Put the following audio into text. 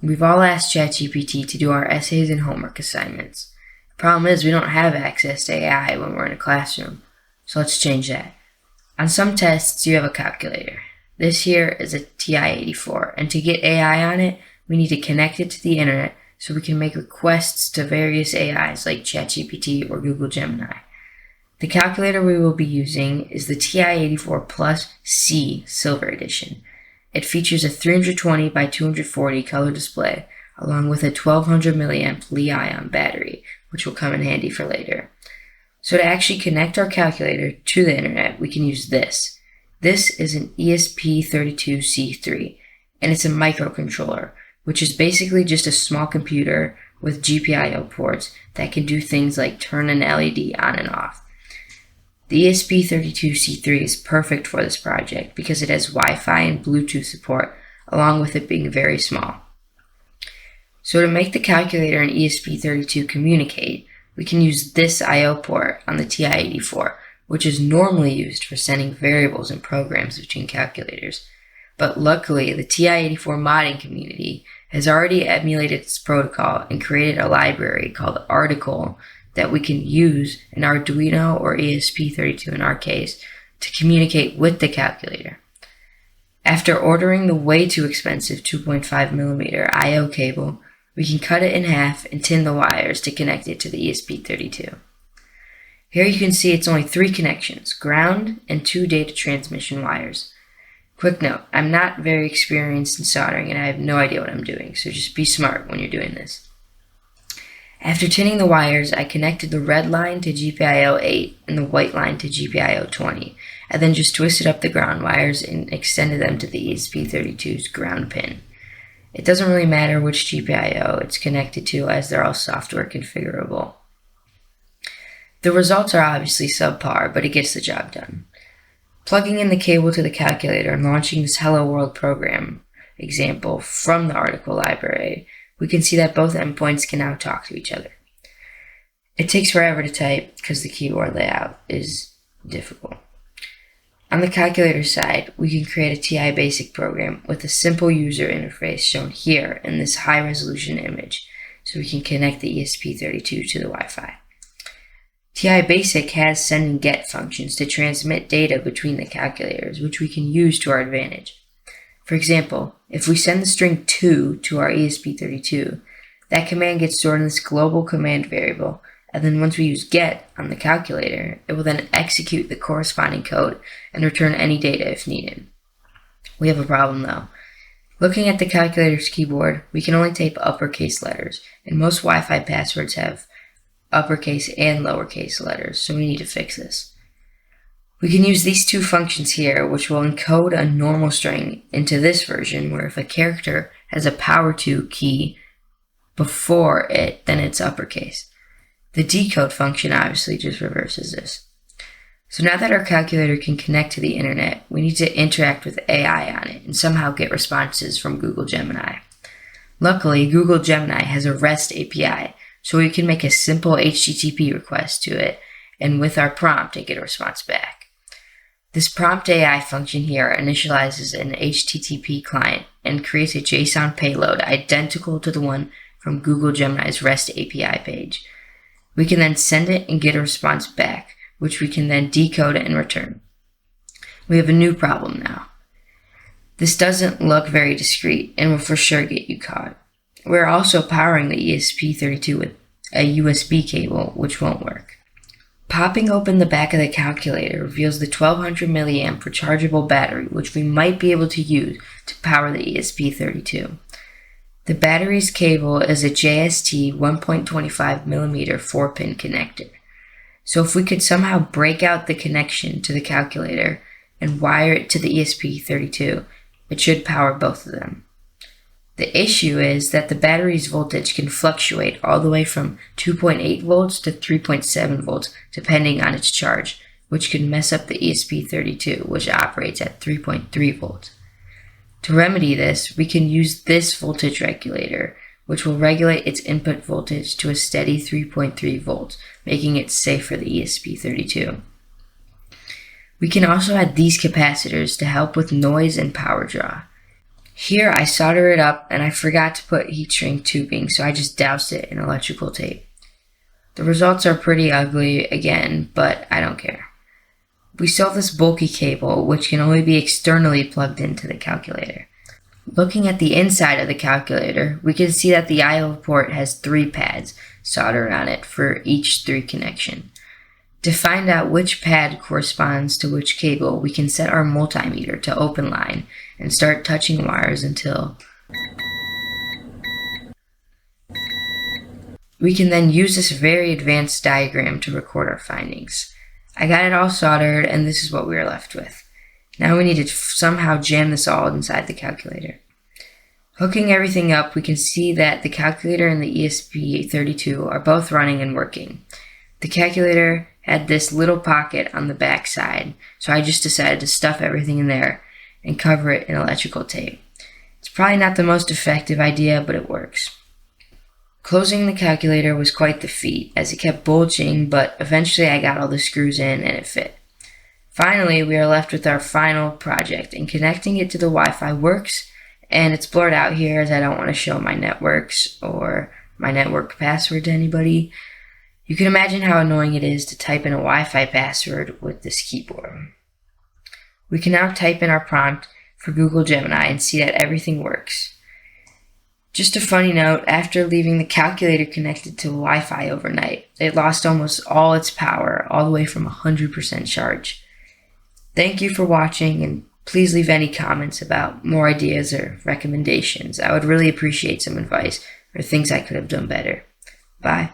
We've all asked ChatGPT to do our essays and homework assignments. The problem is we don't have access to AI when we're in a classroom, so let's change that. On some tests, you have a calculator. This here is a TI-84, and to get AI on it, we need to connect it to the internet so we can make requests to various AIs like ChatGPT or Google Gemini. The calculator we will be using is the TI-84 Plus C Silver Edition. It features a 320 by 240 color display along with a 1200 milliamp Li-ion battery, which will come in handy for later. So to actually connect our calculator to the internet, we can use this. This is an ESP32C3, and it's a microcontroller, which is basically just a small computer with GPIO ports that can do things like turn an LED on and off. The ESP32C3 is perfect for this project because it has Wi-Fi and Bluetooth support, along with it being very small. So to make the calculator and ESP32 communicate, we can use this I/O port on the TI-84, which is normally used for sending variables and programs between calculators. But luckily, the TI-84 modding community has already emulated its protocol and created a library called Article that we can use in Arduino or ESP32 in our case to communicate with the calculator. After ordering the way too expensive 2.5mm I/O cable, we can cut it in half and tin the wires to connect it to the ESP32. Here you can see it's only 3 connections, ground and 2 data transmission wires. Quick note, I'm not very experienced in soldering and I have no idea what I'm doing, so just be smart when you're doing this. After tinning the wires, I connected the red line to GPIO 8 and the white line to GPIO 20, and then just twisted up the ground wires and extended them to the ESP32's ground pin. It doesn't really matter which GPIO it's connected to as they're all software configurable. The results are obviously subpar, but it gets the job done. Plugging in the cable to the calculator and launching this Hello World program example from the article library, we can see that both endpoints can now talk to each other. It takes forever to type because the keyboard layout is difficult. On the calculator side, we can create a TI Basic program with a simple user interface shown here in this high-resolution image, so we can connect the ESP32 to the Wi-Fi. TI Basic has send and get functions to transmit data between the calculators, which we can use to our advantage. For example, if we send the string 2 to our ESP32, that command gets stored in this global command variable, and then once we use get on the calculator, it will then execute the corresponding code and return any data if needed. We have a problem though. Looking at the calculator's keyboard, we can only type uppercase letters, and most Wi-Fi passwords have uppercase and lowercase letters, so we need to fix this. We can use these 2 functions here, which will encode a normal string into this version, where if a character has a power 2 key before it, then it's uppercase. The decode function obviously just reverses this. So now that our calculator can connect to the internet, we need to interact with AI on it and somehow get responses from Google Gemini. Luckily, Google Gemini has a REST API, so we can make a simple HTTP request to it, and with our prompt, it get a response back. This prompt AI function here initializes an HTTP client and creates a JSON payload identical to the one from Google Gemini's REST API page. We can then send it and get a response back, which we can then decode and return. We have a new problem now. This doesn't look very discreet and will for sure get you caught. We're also powering the ESP32 with a USB cable, which won't work. Popping open the back of the calculator reveals the 1200 milliamp rechargeable battery, which we might be able to use to power the ESP32. The battery's cable is a JST 1.25mm 4-pin connector. So if we could somehow break out the connection to the calculator and wire it to the ESP32, it should power both of them. The issue is that the battery's voltage can fluctuate all the way from 2.8 volts to 3.7 volts depending on its charge, which can mess up the ESP32, which operates at 3.3 volts. To remedy this, we can use this voltage regulator, which will regulate its input voltage to a steady 3.3 volts, making it safe for the ESP32. We can also add these capacitors to help with noise and power draw. Here I solder it up and I forgot to put heat shrink tubing, so I just doused it in electrical tape. The results are pretty ugly again, but I don't care. We still have this bulky cable, which can only be externally plugged into the calculator. Looking at the inside of the calculator, we can see that the I/O port has 3 pads soldered on it for each 3 connection. To find out which pad corresponds to which cable, we can set our multimeter to open line and start touching wires until we can then use this very advanced diagram to record our findings. I got it all soldered, and this is what we are left with. Now we need to somehow jam this all inside the calculator. Hooking everything up, we can see that the calculator and the ESP32 are both running and working. The calculator had this little pocket on the back side, so I just decided to stuff everything in there and cover it in electrical tape. It's probably not the most effective idea, but it works. Closing the calculator was quite the feat, as it kept bulging, but eventually I got all the screws in and it fit. Finally, we are left with our final project, and connecting it to the Wi-Fi works, and it's blurred out here as I don't want to show my networks or my network password to anybody. You can imagine how annoying it is to type in a Wi-Fi password with this keyboard. We can now type in our prompt for Google Gemini and see that everything works. Just a funny note, after leaving the calculator connected to Wi-Fi overnight, it lost almost all its power, all the way from 100% charge. Thank you for watching, and please leave any comments about more ideas or recommendations. I would really appreciate some advice or things I could have done better. Bye.